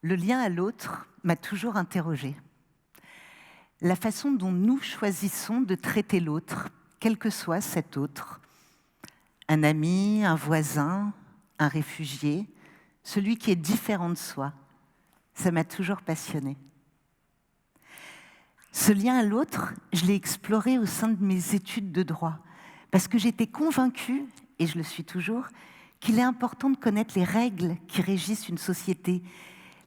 Le lien à l'autre m'a toujours interrogée. La façon dont nous choisissons de traiter l'autre, quel que soit cet autre, un ami, un voisin, un réfugié, celui qui est différent de soi, ça m'a toujours passionnée. Ce lien à l'autre, je l'ai exploré au sein de mes études de droit, parce que j'étais convaincue, et je le suis toujours, qu'il est important de connaître les règles qui régissent une société,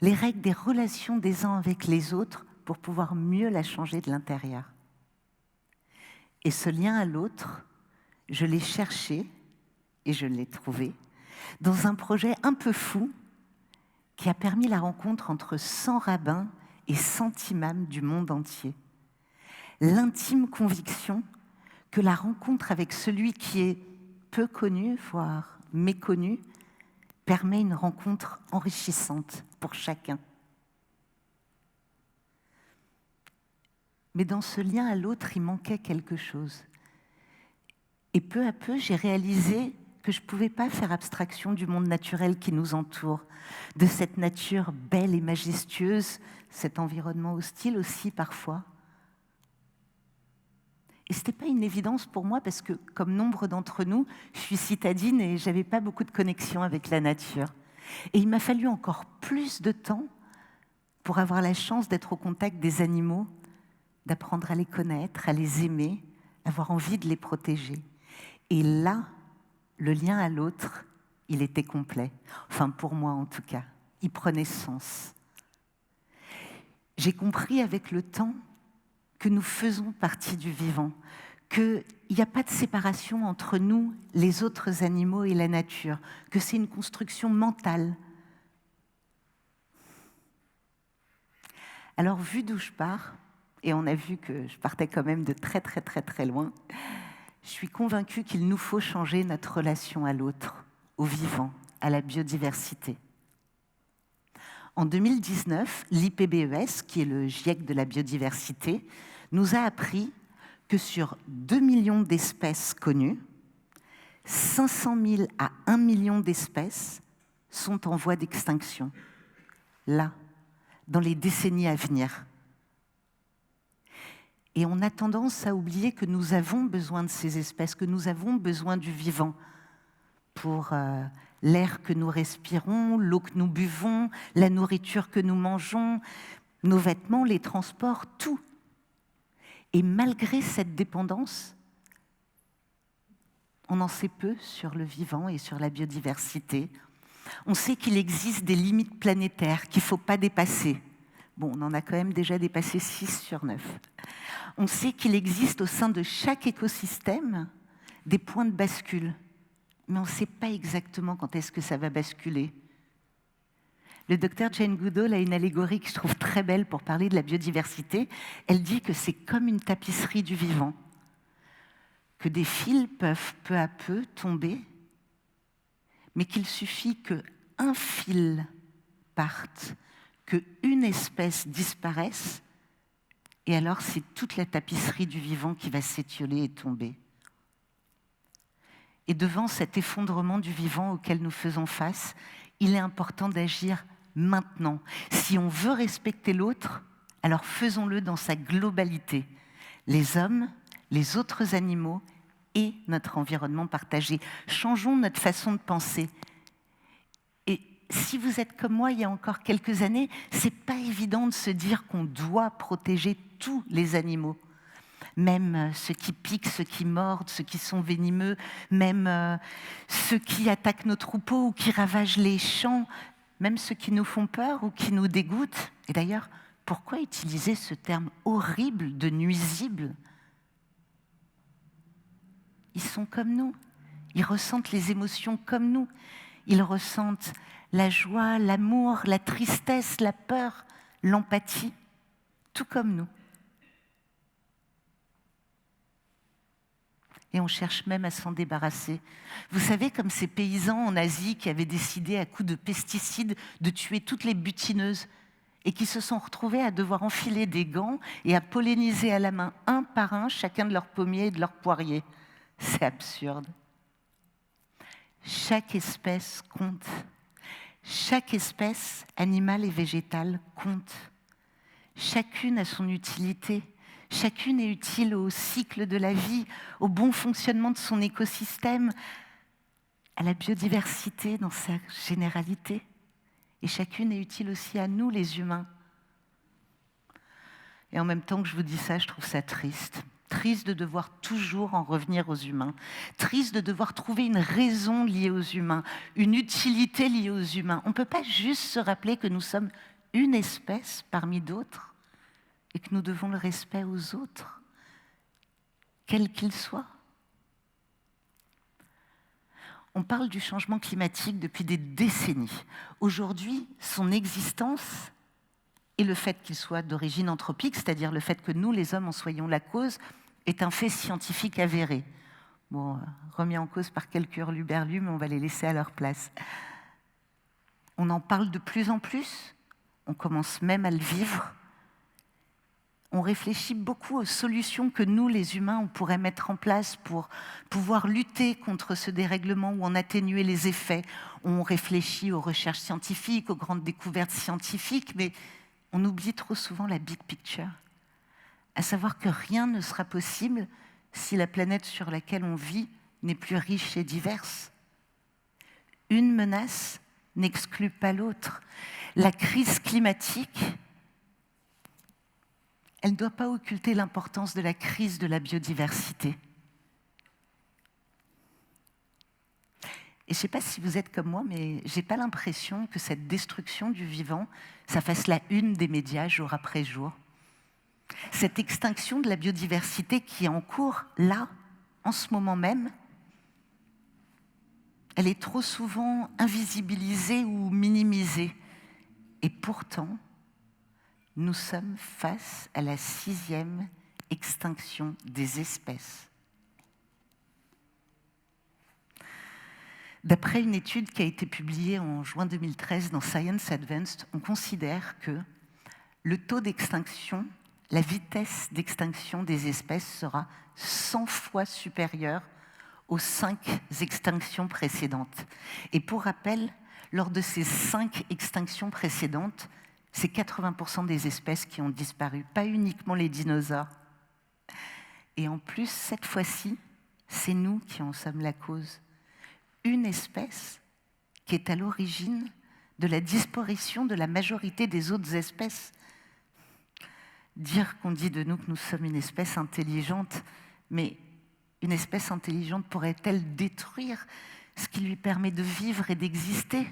les règles des relations des uns avec les autres pour pouvoir mieux la changer de l'intérieur. Et ce lien à l'autre, je l'ai cherché et je l'ai trouvé dans un projet un peu fou qui a permis la rencontre entre 100 rabbins et 100 imams du monde entier. L'intime conviction que la rencontre avec celui qui est peu connu, voire méconnu, permet une rencontre enrichissante pour chacun. Mais dans ce lien à l'autre, il manquait quelque chose. Et peu à peu, j'ai réalisé que je ne pouvais pas faire abstraction du monde naturel qui nous entoure, de cette nature belle et majestueuse, cet environnement hostile aussi parfois. Et ce n'était pas une évidence pour moi parce que, comme nombre d'entre nous, je suis citadine et je n'avais pas beaucoup de connexion avec la nature. Et il m'a fallu encore plus de temps pour avoir la chance d'être au contact des animaux, d'apprendre à les connaître, à les aimer, avoir envie de les protéger. Et là, le lien à l'autre, il était complet. Enfin, pour moi en tout cas, il prenait sens. J'ai compris avec le temps que nous faisons partie du vivant, qu'il n'y a pas de séparation entre nous, les autres animaux et la nature, que c'est une construction mentale. Alors, vu d'où je pars, et on a vu que je partais quand même de très très très très loin, je suis convaincue qu'il nous faut changer notre relation à l'autre, au vivant, à la biodiversité. En 2019, l'IPBES, qui est le GIEC de la biodiversité, nous a appris que sur 2 millions d'espèces connues, 500 000 à 1 million d'espèces sont en voie d'extinction, là, dans les décennies à venir. Et on a tendance à oublier que nous avons besoin de ces espèces, que nous avons besoin du vivant pour l'air que nous respirons, l'eau que nous buvons, la nourriture que nous mangeons, nos vêtements, les transports, tout. Et malgré cette dépendance, on en sait peu sur le vivant et sur la biodiversité. On sait qu'il existe des limites planétaires qu'il ne faut pas dépasser. Bon, on en a quand même déjà dépassé 6 sur 9. On sait qu'il existe au sein de chaque écosystème des points de bascule, mais on ne sait pas exactement quand est-ce que ça va basculer. Le docteur Jane Goodall a une allégorie que je trouve très belle pour parler de la biodiversité. Elle dit que c'est comme une tapisserie du vivant, que des fils peuvent peu à peu tomber, mais qu'il suffit qu'un fil parte, qu'une espèce disparaisse, et alors c'est toute la tapisserie du vivant qui va s'étioler et tomber. Et devant cet effondrement du vivant auquel nous faisons face, il est important d'agir maintenant. Si on veut respecter l'autre, alors faisons-le dans sa globalité. Les hommes, les autres animaux et notre environnement partagé. Changeons notre façon de penser. Et si vous êtes comme moi il y a encore quelques années, c'est pas évident de se dire qu'on doit protéger tous les animaux. Même ceux qui piquent, ceux qui mordent, ceux qui sont venimeux, même ceux qui attaquent nos troupeaux ou qui ravagent les champs, même ceux qui nous font peur ou qui nous dégoûtent. Et d'ailleurs, pourquoi utiliser ce terme horrible de nuisible ? Ils sont comme nous, ils ressentent les émotions comme nous, ils ressentent la joie, l'amour, la tristesse, la peur, l'empathie, tout comme nous. Et on cherche même à s'en débarrasser. Vous savez, comme ces paysans en Asie qui avaient décidé à coups de pesticides de tuer toutes les butineuses et qui se sont retrouvés à devoir enfiler des gants et à polliniser à la main un par un chacun de leurs pommiers et de leurs poiriers. C'est absurde. Chaque espèce compte. Chaque espèce, animale et végétale, compte. Chacune a son utilité. Chacune est utile au cycle de la vie, au bon fonctionnement de son écosystème, à la biodiversité dans sa généralité. Et chacune est utile aussi à nous, les humains. Et en même temps que je vous dis ça, je trouve ça triste. Triste de devoir toujours en revenir aux humains. Triste de devoir trouver une raison liée aux humains, une utilité liée aux humains. On ne peut pas juste se rappeler que nous sommes une espèce parmi d'autres et que nous devons le respect aux autres, quels qu'ils soient. On parle du changement climatique depuis des décennies. Aujourd'hui, son existence et le fait qu'il soit d'origine anthropique, c'est-à-dire le fait que nous, les hommes, en soyons la cause, est un fait scientifique avéré. Bon, remis en cause par quelques hurluberlus, mais on va les laisser à leur place. On en parle de plus en plus, on commence même à le vivre. On réfléchit beaucoup aux solutions que nous, les humains, on pourrait mettre en place pour pouvoir lutter contre ce dérèglement ou en atténuer les effets. On réfléchit aux recherches scientifiques, aux grandes découvertes scientifiques, mais on oublie trop souvent la big picture, à savoir que rien ne sera possible si la planète sur laquelle on vit n'est plus riche et diverse. Une menace n'exclut pas l'autre. La crise climatique, elle ne doit pas occulter l'importance de la crise de la biodiversité. Et je ne sais pas si vous êtes comme moi, mais je n'ai pas l'impression que cette destruction du vivant, ça fasse la une des médias jour après jour. Cette extinction de la biodiversité qui est en cours, là, en ce moment même, elle est trop souvent invisibilisée ou minimisée. Et pourtant, nous sommes face à la 6e extinction des espèces. D'après une étude qui a été publiée en juin 2013 dans Science Advanced, on considère que le taux d'extinction, la vitesse d'extinction des espèces sera 100 fois supérieure aux 5 extinctions précédentes. Et pour rappel, lors de ces 5 extinctions précédentes, c'est 80% des espèces qui ont disparu, pas uniquement les dinosaures. Et en plus, cette fois-ci, c'est nous qui en sommes la cause. Une espèce qui est à l'origine de la disparition de la majorité des autres espèces. Dire qu'on dit de nous que nous sommes une espèce intelligente, mais une espèce intelligente pourrait-elle détruire ce qui lui permet de vivre et d'exister ?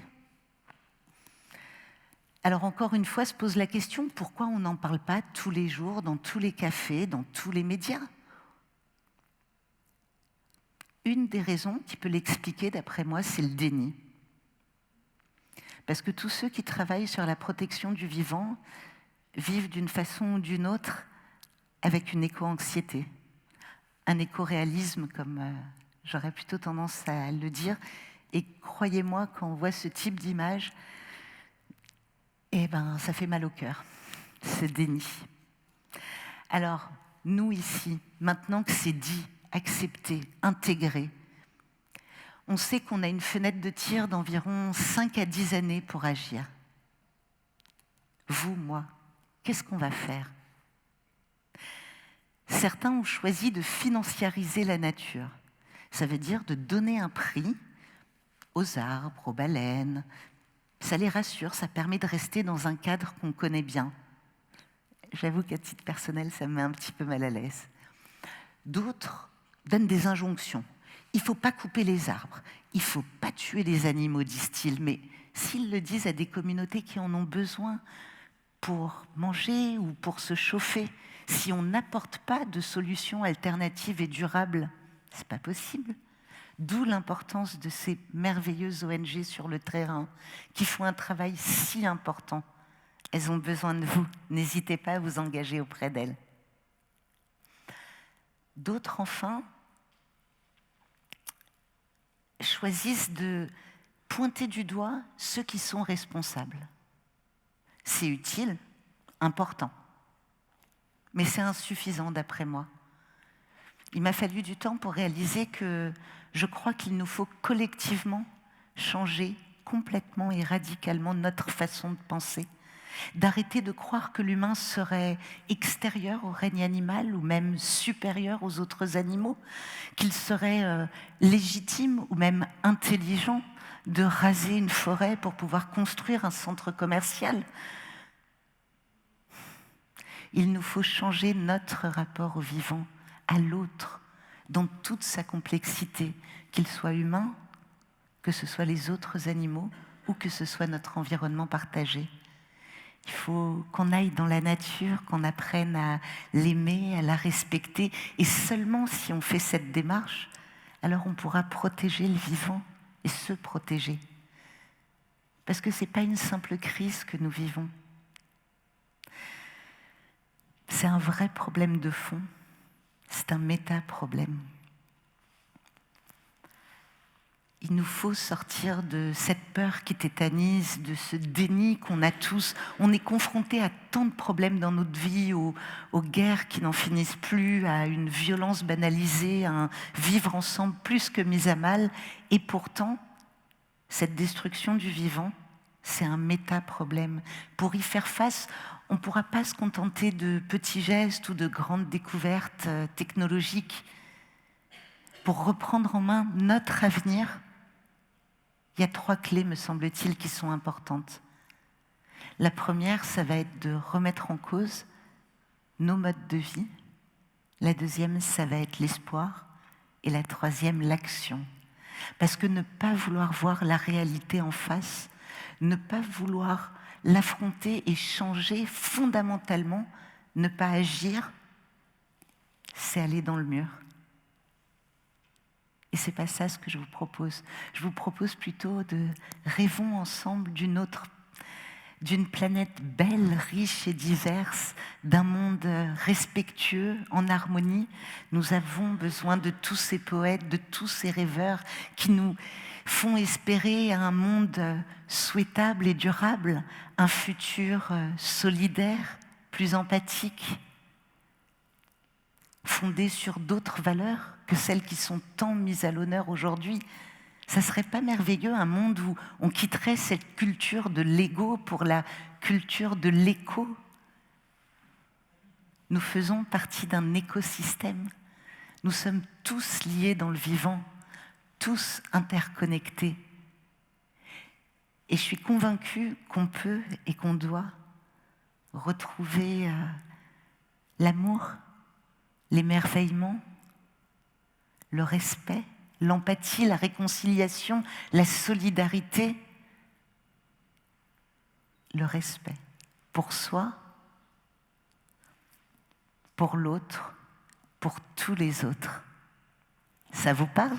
Alors encore une fois se pose la question, pourquoi on n'en parle pas tous les jours, dans tous les cafés, dans tous les médias ? Une des raisons qui peut l'expliquer, d'après moi, c'est le déni. Parce que tous ceux qui travaillent sur la protection du vivant vivent d'une façon ou d'une autre avec une éco-anxiété, un éco-réalisme, comme j'aurais plutôt tendance à le dire. Et croyez-moi, quand on voit ce type d'image, eh ben, ça fait mal au cœur, ce déni. Alors, nous ici, maintenant que c'est dit, accepté, intégré, on sait qu'on a une fenêtre de tir d'environ 5 à 10 années pour agir. Vous, moi, qu'est-ce qu'on va faire ? Certains ont choisi de financiariser la nature. Ça veut dire de donner un prix aux arbres, aux baleines. Ça les rassure, ça permet de rester dans un cadre qu'on connaît bien. J'avoue qu'à titre personnel, ça me met un petit peu mal à l'aise. D'autres donnent des injonctions. Il ne faut pas couper les arbres, il ne faut pas tuer les animaux, disent-ils, mais s'ils le disent à des communautés qui en ont besoin pour manger ou pour se chauffer, si on n'apporte pas de solutions alternatives et durables, ce n'est pas possible. D'où l'importance de ces merveilleuses ONG sur le terrain qui font un travail si important. Elles ont besoin de vous. N'hésitez pas à vous engager auprès d'elles. D'autres, enfin, choisissent de pointer du doigt ceux qui sont responsables. C'est utile, important, mais c'est insuffisant d'après moi. Il m'a fallu du temps pour réaliser que je crois qu'il nous faut collectivement changer complètement et radicalement notre façon de penser, d'arrêter de croire que l'humain serait extérieur au règne animal ou même supérieur aux autres animaux, qu'il serait légitime ou même intelligent de raser une forêt pour pouvoir construire un centre commercial. Il nous faut changer notre rapport au vivant, à l'autre, dans toute sa complexité, qu'il soit humain, que ce soit les autres animaux ou que ce soit notre environnement partagé. Il faut qu'on aille dans la nature, qu'on apprenne à l'aimer, à la respecter. Et seulement si on fait cette démarche, alors on pourra protéger le vivant et se protéger. Parce que ce n'est pas une simple crise que nous vivons. C'est un vrai problème de fond. C'est un méta-problème. Il nous faut sortir de cette peur qui tétanise, de ce déni qu'on a tous. On est confronté à tant de problèmes dans notre vie, aux guerres qui n'en finissent plus, à une violence banalisée, à un vivre ensemble plus que mis à mal. Et pourtant, cette destruction du vivant, c'est un méta-problème. Pour y faire face, on ne pourra pas se contenter de petits gestes ou de grandes découvertes technologiques. Pour reprendre en main notre avenir, il y a 3 clés, me semble-t-il, qui sont importantes. La première, ça va être de remettre en cause nos modes de vie. La deuxième, ça va être l'espoir. Et la troisième, l'action. Parce que ne pas vouloir voir la réalité en face, ne pas vouloir l'affronter et changer fondamentalement, ne pas agir, c'est aller dans le mur. Et ce n'est pas ça ce que je vous propose. Je vous propose plutôt de rêvons ensemble d'une planète belle, riche et diverse, d'un monde respectueux, en harmonie. Nous avons besoin de tous ces poètes, de tous ces rêveurs qui nous font espérer un monde souhaitable et durable, un futur solidaire, plus empathique, fondé sur d'autres valeurs que celles qui sont tant mises à l'honneur aujourd'hui. Ça ne serait pas merveilleux un monde où on quitterait cette culture de l'ego pour la culture de l'éco? Nous faisons partie d'un écosystème. Nous sommes tous liés dans le vivant, tous interconnectés. Et je suis convaincue qu'on peut et qu'on doit retrouver l'amour, l'émerveillement, le respect, l'empathie, la réconciliation, la solidarité, le respect pour soi, pour l'autre, pour tous les autres. Ça vous parle ?